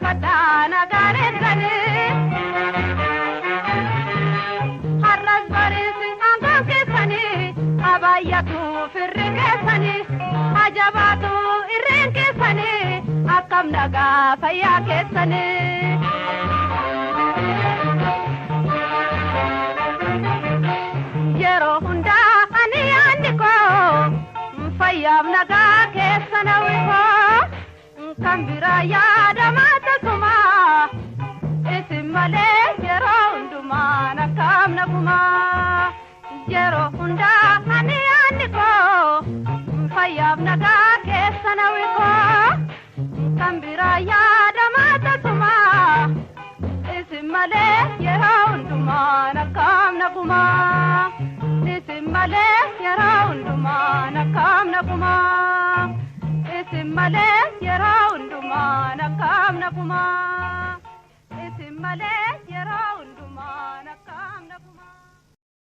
fadana garetani harras barisi angam kesani abayatu firrin kesani ajabatu irren kesani akam naga faya kesani yero hunda ani andiko fayam naga kesana wiko kambira ya damata kuma isimale yero unduma nakam nakuma yero hunda ani andiko fayam naga kesana wiko kambira ya damata kuma isimale yero unduma nakam nakuma isimale yero unduma nakam nakuma isimale yero unduma nakam nakuma isimale yero